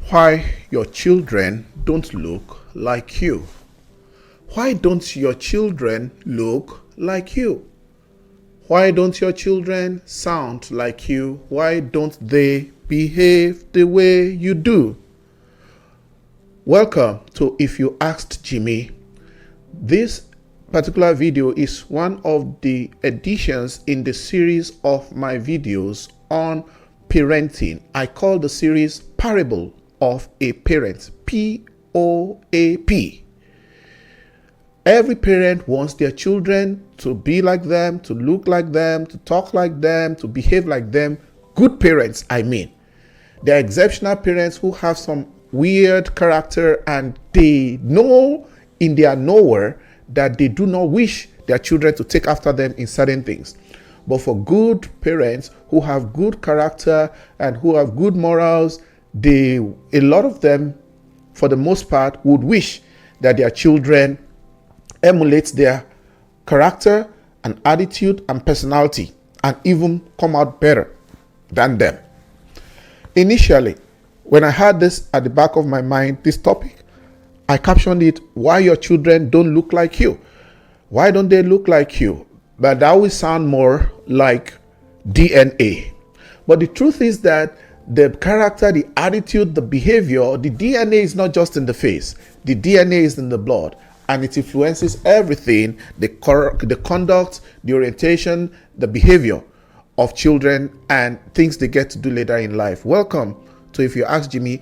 Why your children don't look like you. Why don't your children look like you? Why don't your children sound like you? Why don't they behave the way you do? Welcome to If You Asked Jimmy. This particular video is one of the editions in the series of my videos on parenting. I call the series Parable of a Parent, P-O-A-P. Every parent wants their children to be like them, to look like them, to talk like them, to behave like them. Good parents, I mean. They're exceptional parents who have some weird character, and they know in their nowhere that they do not wish their children to take after them in certain things. But for good parents who have good character and who have good morals, a lot of them, for the most part, would wish that their children emulate their character and attitude and personality and even come out better than them. Initially, when I had this at the back of my mind, this topic, I captioned it, "Why your children don't look like you." Why don't they look like you? But that will sound more like DNA. But the truth is that the character, the attitude, the behavior, the DNA is not just in the face. The DNA is in the blood, and it influences everything, the conduct, the orientation, the behavior of children and things they get to do later in life. Welcome to If You Ask Jimmy.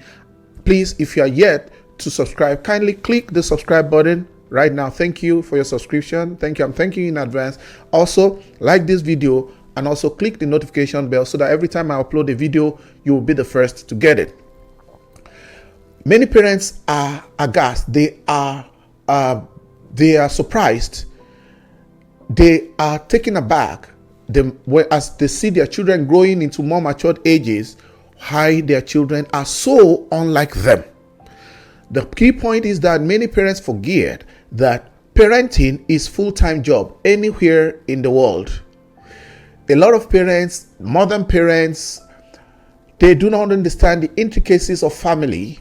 Please, if you are yet to subscribe, kindly click the subscribe button right now. Thank you for your subscription. Thank you. I'm thanking you in advance. Also, like this video and also click the notification bell so that every time I upload a video, you will be the first to get it. Many parents are aghast. They are surprised. They are taken aback as they see their children growing into more matured ages, why their children are so unlike them. The key point is that many parents forget that parenting is full-time job anywhere in the world. A lot of parents, modern parents, they do not understand the intricacies of family.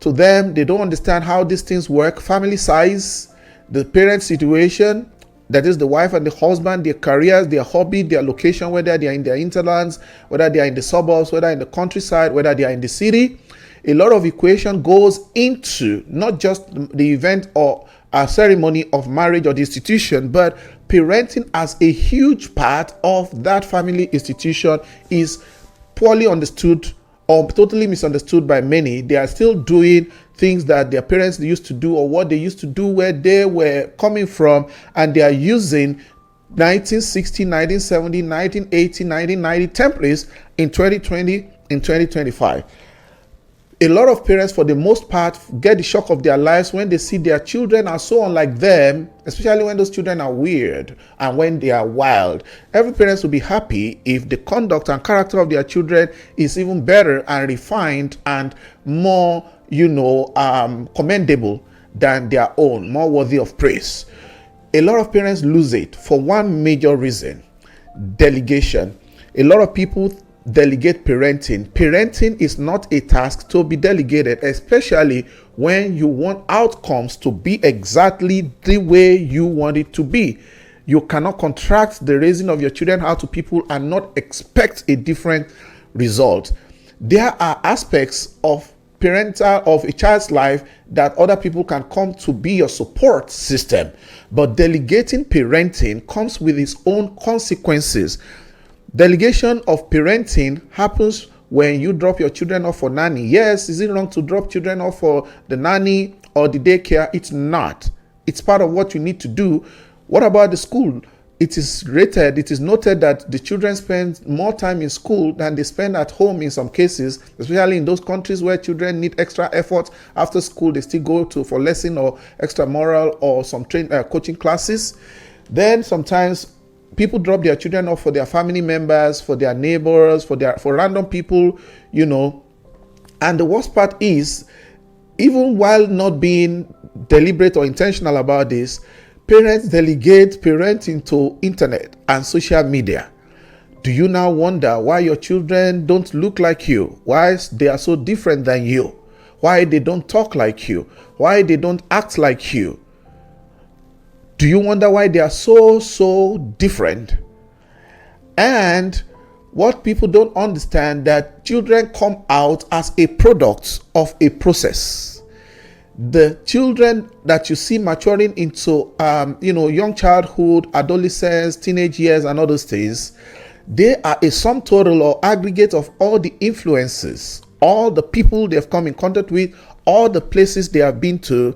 To them, they don't understand how these things work. Family size, the parent situation, that is the wife and the husband, their careers, their hobby, their location, whether they are in their hinterlands, whether they are in the suburbs, whether in the countryside, whether they are in the city. A lot of equation goes into not just the event or a ceremony of marriage or the institution, but parenting as a huge part of that family institution is poorly understood or totally misunderstood by many. They are still doing things that their parents used to do or what they used to do where they were coming from, and they are using 1960, 1970, 1980, 1990 templates in 2020, in 2025. A lot of parents, for the most part, get the shock of their lives when they see their children are so unlike them, especially when those children are weird and when they are wild. Every parent will be happy if the conduct and character of their children is even better and refined and more, commendable than their own, more worthy of praise. A lot of parents lose it for one major reason: delegation. A lot of people delegate parenting. Parenting is not a task to be delegated, especially when you want outcomes to be exactly the way you want it to be. You cannot contract the raising of your children out to people and not expect a different result. There are aspects of a child's life that other people can come to be your support system, but delegating parenting comes with its own consequences. Delegation of parenting happens when you drop your children off for nanny. Yes, is it wrong to drop children off for the nanny or the daycare? It's not. It's part of what you need to do. What about the school? It is noted that the children spend more time in school than they spend at home in some cases, especially in those countries where children need extra effort after school. They still go for lesson or extramural or some coaching classes. Then sometimes people drop their children off for their family members, for their neighbors, for random people, And the worst part is, even while not being deliberate or intentional about this, parents delegate parenting to internet and social media. Do you now wonder why your children don't look like you? Why they are so different than you? why they don't talk like you, why they don't act like you. Do you wonder why they are so different? And what people don't understand, that children come out as a product of a process. The children that you see maturing into young childhood, adolescence, teenage years, and all those things, they are a sum total or aggregate of all the influences, all the people they've come in contact with, all the places they have been to,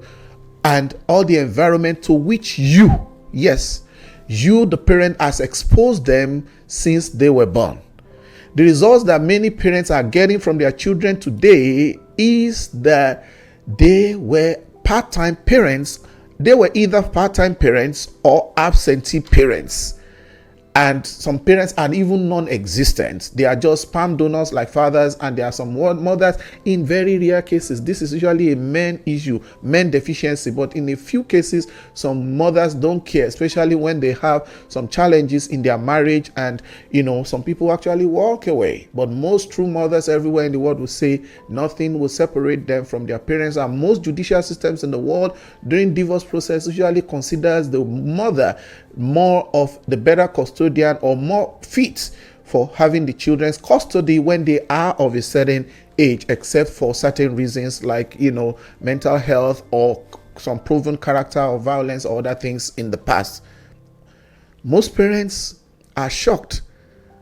and all the environment to which you, the parent, has exposed them since they were born. The results that many parents are getting from their children today is that they were part-time parents. They were either part-time parents or absentee parents. And some parents are even non-existent. They are just sperm donors like fathers, and there are some mothers. In very rare cases, this is usually a men issue, men deficiency, but in a few cases, some mothers don't care, especially when they have some challenges in their marriage, and some people actually walk away. But most true mothers everywhere in the world will say nothing will separate them from their parents, and most judicial systems in the world during divorce process usually considers the mother more of the better custodian or more fit for having the children's custody when they are of a certain age, except for certain reasons like mental health or some proven character or violence or other things in the past. Most parents are shocked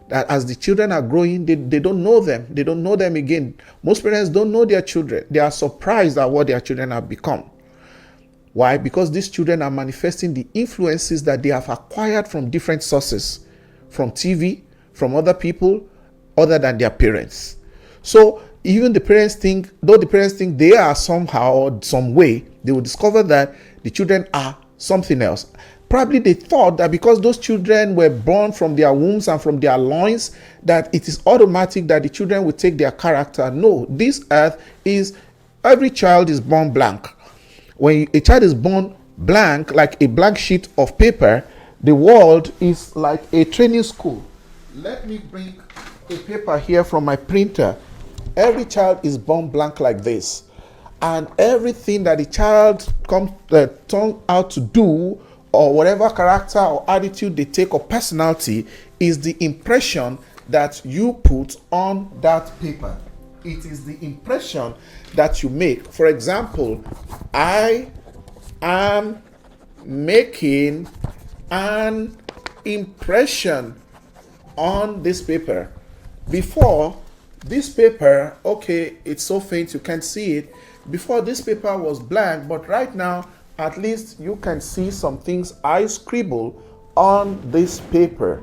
that as the children are growing, they don't know them. They don't know them again. Most parents don't know their children. They are surprised at what their children have become. Why? Because these children are manifesting the influences that they have acquired from different sources, from TV, from other people other than their parents. So even the parents think they are somehow or some way, they will discover that the children are something else. Probably they thought that because those children were born from their wombs and from their loins, that it is automatic that the children will take their character. No, this earth is, every child is born blank. When a child is born blank, like a blank sheet of paper, the world is like a training school. Let me bring a paper here from my printer. Every child is born blank like this. And everything that the child turns out to do, or whatever character or attitude they take or personality, is the impression that you put on that paper. It is the impression that you make. For example, I am making an impression on this paper. Before this paper, okay, it's so faint you can't see it. Before this paper was blank, but right now at least you can see some things I scribble on this paper.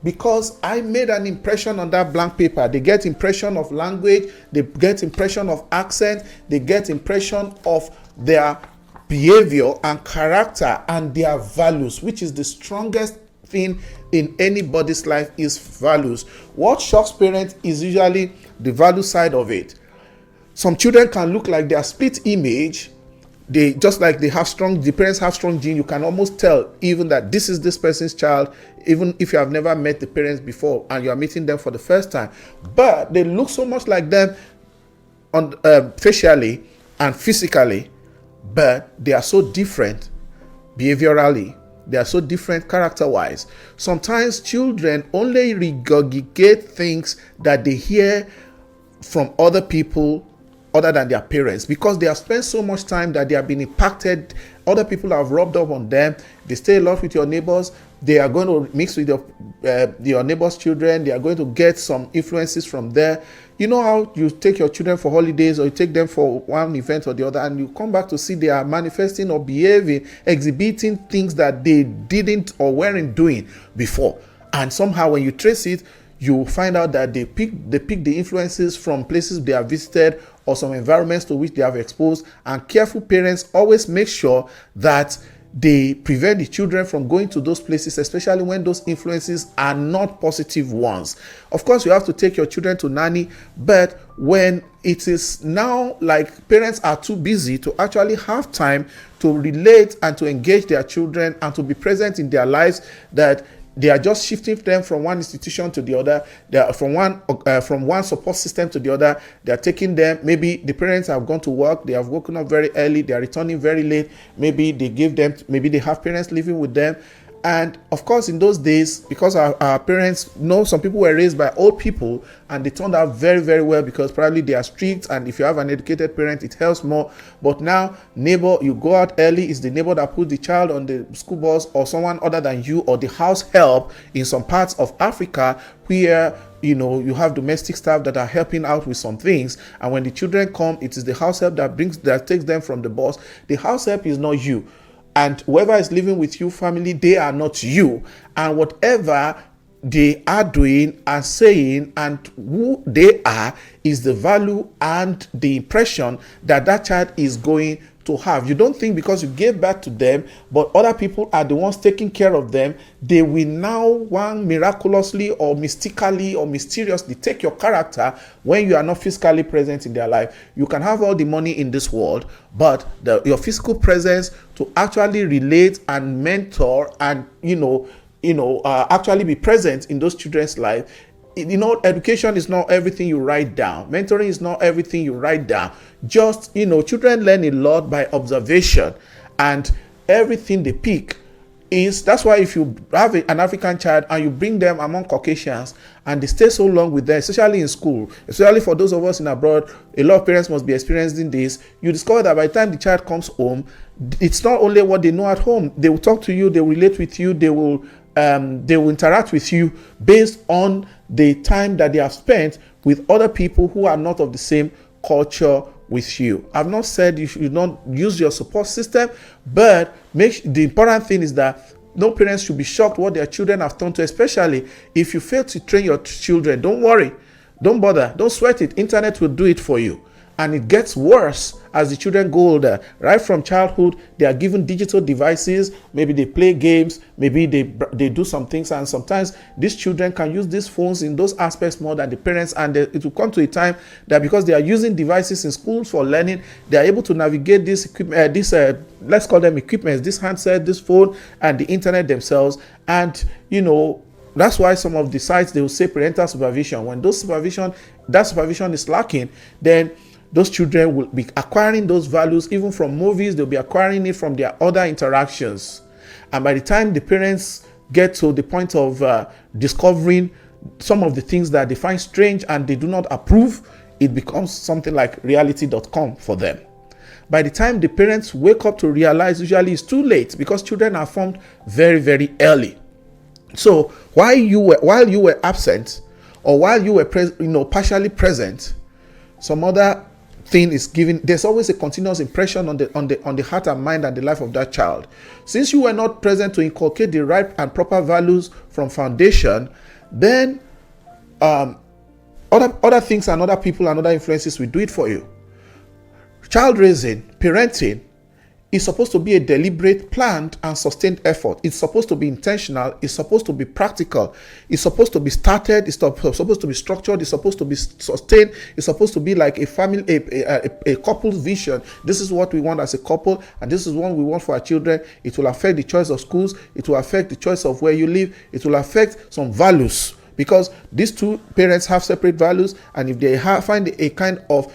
Because I made an impression on that blank paper. They get impression of language, they get impression of accent, they get impression of their behavior and character and their values, which is the strongest thing in anybody's life, is values. What shocks parents is usually the value side of it. Some children can look like they are split image. The parents have strong gene. You can almost tell even that this is this person's child, even if you have never met the parents before and you are meeting them for the first time. But they look so much like them facially and physically, but they are so different behaviorally. They are so different character-wise. Sometimes children only regurgitate things that they hear from other people other than their parents, because they have spent so much time that they have been impacted. Other people have rubbed up on them. They stay a lot with your neighbors. They are going to mix with your neighbors' children. They are going to get some influences from there. You know how you take your children for holidays, or you take them for one event or the other, and you come back to see they are manifesting or behaving, exhibiting things that they didn't or weren't doing before. And somehow when you trace it, you find out that they pick the influences from places they have visited or some environments to which they have exposed. And careful parents always make sure that they prevent the children from going to those places, especially when those influences are not positive ones. Of course, you have to take your children to nanny, but when it is now like parents are too busy to actually have time to relate and to engage their children and to be present in their lives, that They are just shifting them from one institution to the other. They are from one support system to the other. They are taking them. Maybe the parents have gone to work. They have woken up very early. They are returning very late. Maybe they have parents living with them. And of course, in those days, because our parents, some people were raised by old people and they turned out very, very well because probably they are strict. And if you have an educated parent, it helps more. But now, neighbor, you go out early, it's the neighbor that puts the child on the school bus, or someone other than you, or the house help in some parts of Africa where you have domestic staff that are helping out with some things. And when the children come, it is the house help that takes them from the bus. The house help is not you. And whoever is living with you, family, they are not you. And whatever they are doing and saying and who they are is the value and the impression that child is going to have. You don't think because you gave birth to them, but other people are the ones taking care of them, they will now miraculously or mystically or mysteriously take your character when you are not physically present in their life. You can have all the money in this world, but your physical presence to actually relate and mentor and actually be present in those children's life. Education is not everything you write down. Mentoring is not everything you write down. Just, children learn a lot by observation, and everything they pick that's why if you have an African child and you bring them among Caucasians and they stay so long with them, especially in school, especially for those of us in abroad, a lot of parents must be experiencing this. You discover that by the time the child comes home, it's not only what they know at home. They will talk to you, they will relate with you, they will interact with you based on the time that they have spent with other people who are not of the same culture with you. I've not said you should not use your support system, but the important thing is that no parents should be shocked what their children have done to, especially if you fail to train your children. Don't worry, don't bother, don't sweat it. Internet will do it for you. And it gets worse as the children go older. Right from childhood, they are given digital devices. Maybe they play games. Maybe they do some things. And sometimes these children can use these phones in those aspects more than the parents. And it will come to a time that because they are using devices in schools for learning, they are able to navigate this equipment, let's call them equipments, this handset, this phone, and the internet themselves. And, that's why some of the sites, they will say parental supervision. When that supervision is lacking, then those children will be acquiring those values even from movies. They'll be acquiring it from their other interactions. And by the time the parents get to the point of discovering some of the things that they find strange and they do not approve, it becomes something like reality.com for them. By the time the parents wake up to realize, usually it's too late because children are formed very, very early. So while you were absent, or while you were partially present, some other thing is given. There's always a continuous impression on the heart and mind and the life of that child. Since you were not present to inculcate the right and proper values from foundation, then other things and other people and other influences will do it for you. Child raising, parenting, is supposed to be a deliberate, planned, and sustained effort. It's supposed to be intentional. It's supposed to be practical. It's supposed to be started. It's supposed to be structured. It's supposed to be sustained. It's supposed to be like a family, a couple's vision. This is what we want as a couple, and this is what we want for our children. It will affect the choice of schools. It will affect the choice of where you live. It will affect some values, because these two parents have separate values, and if they find a kind of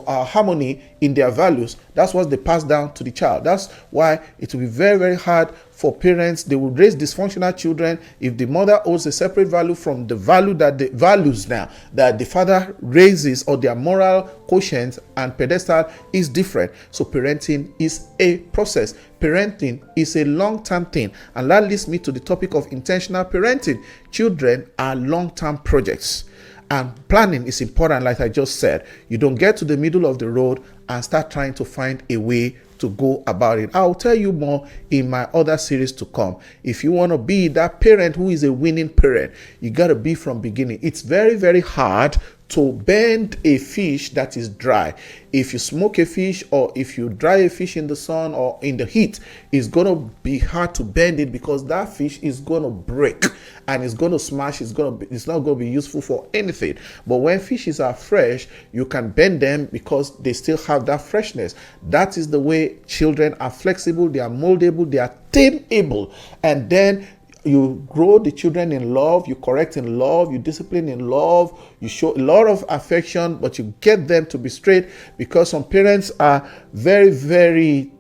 harmony in their values, that's what they pass down to the child. That's why it will be very, very hard for parents. They will raise dysfunctional children if the mother holds a separate value from the value that the values now that the father raises, or their moral quotient and pedestal is different. So parenting is a process. Parenting is a long-term thing, and that leads me to the topic of intentional parenting. Children are long-term projects, and planning is important. Like I just said, you don't get to the middle of the road and start trying to find a way to go about it. I'll tell you more in my other series to come. If you want to be that parent who is a winning parent, you got to be from beginning. It's very, very hard to bend a fish that is dry. If you smoke a fish, or if you dry a fish in the sun or in the heat, it's going to be hard to bend it, because that fish is going to break and it's going to smash. It's not going to be useful for anything. But when fishes are fresh, you can bend them because they still have that freshness. That is the way children are flexible, they are moldable, they are tameable. And then you grow the children in love, you correct in love, you discipline in love, you show a lot of affection, but you get them to be straight, because some parents are very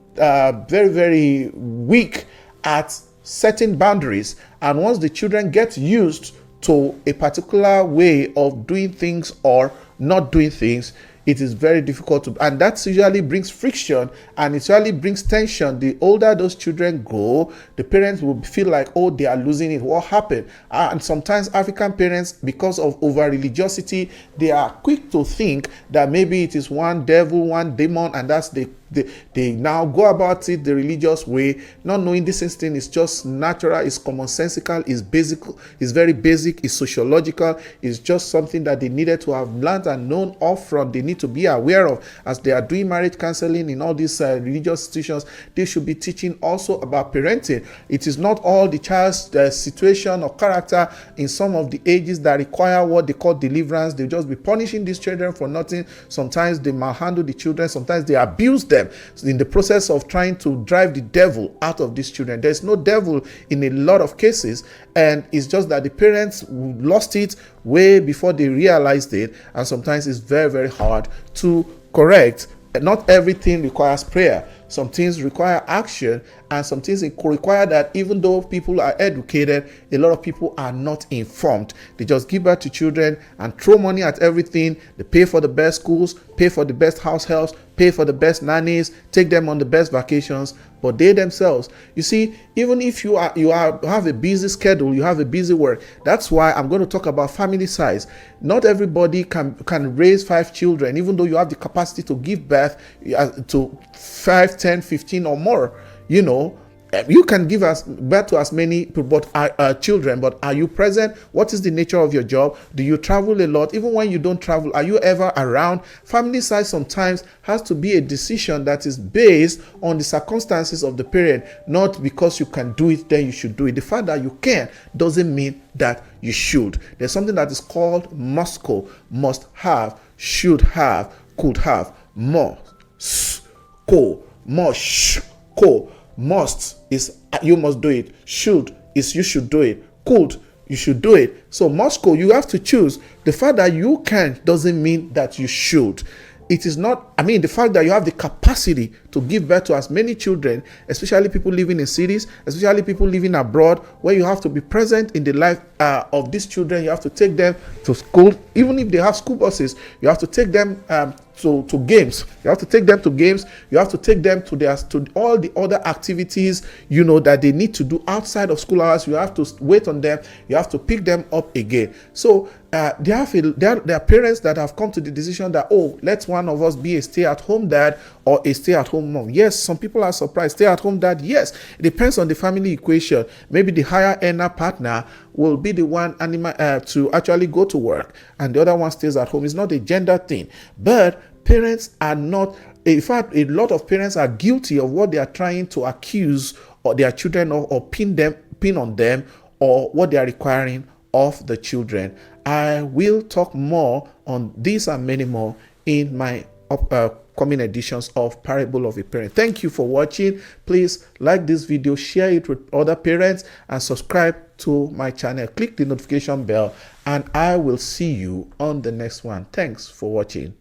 weak at setting boundaries. And once the children get used to a particular way of doing things or not doing things, it is very difficult to, and that usually brings friction, and it usually brings tension. The older those children grow, the parents will feel like, oh, they are losing it. What happened? And sometimes African parents, because of over religiosity, they are quick to think that maybe it is one devil, one demon, and that's they now go about it the religious way, not knowing this instinct is just natural, it's commonsensical, it's basic, it's very basic, it's sociological, it's just something that they needed to have learned and known off front. They need to be aware of as they are doing marriage counseling in all these religious institutions. They should be teaching also about parenting. It is not all the child's situation or character in some of the ages that require what they call deliverance. They'll just be punishing these children for nothing. Sometimes they malhandle the children, sometimes they abuse them in the process of trying to drive the devil out of these children. There's no devil in a lot of cases, and it's just that the parents lost it way before they realized it, and sometimes it's very hard to correct. Not everything requires prayer. Some things require action, and some things require that even though people are educated, a lot of people are not informed. They just give birth to children and throw money at everything. They pay for the best schools, pay for the best house helps, pay for the best nannies, take them on the best vacations, but they themselves, you see, even if you have a busy schedule, you have a busy work. That's why I'm going to talk about family size. Not everybody can raise 5 children, even though you have the capacity to give birth to 5, 10, 15 or more. You know, you can give birth to as many children, but are you present? What is the nature of your job? Do you travel a lot? Even when you don't travel, are you ever around? Family size sometimes has to be a decision that is based on the circumstances of the parent, not because you can do it, then you should do it. The fact that you can doesn't mean that you should. There's something that is called must have, should have, could have, must is you must do it. Should is you should do it. Could, you should do it. So must go, you have to choose. The fact that you can doesn't mean that you should. It is not, the fact that you have the capacity to give birth to as many children, especially people living in cities, especially people living abroad, where you have to be present in the life of these children. You have to take them to school. Even if they have school buses, you have to take them to games. You have to take them to games. You have to take them to all the other activities, that they need to do outside of school hours. You have to wait on them. You have to pick them up again. So there are parents that have come to the decision that, let one of us be a stay-at-home dad or a stay-at-home mom. Yes, some people are surprised. Stay-at-home dad, yes. It depends on the family equation. Maybe the higher earner partner will be the one to actually go to work, and the other one stays at home. It's not a gender thing. But parents are not, in fact, a lot of parents are guilty of what they are trying to accuse or their children or pin on them, or what they are requiring of the children. I will talk more on this and many more in my upcoming editions of Parable of a Parent. Thank you for watching. Please like this video, share it with other parents, and subscribe to my channel. Click the notification bell, and I will see you on the next one. Thanks for watching.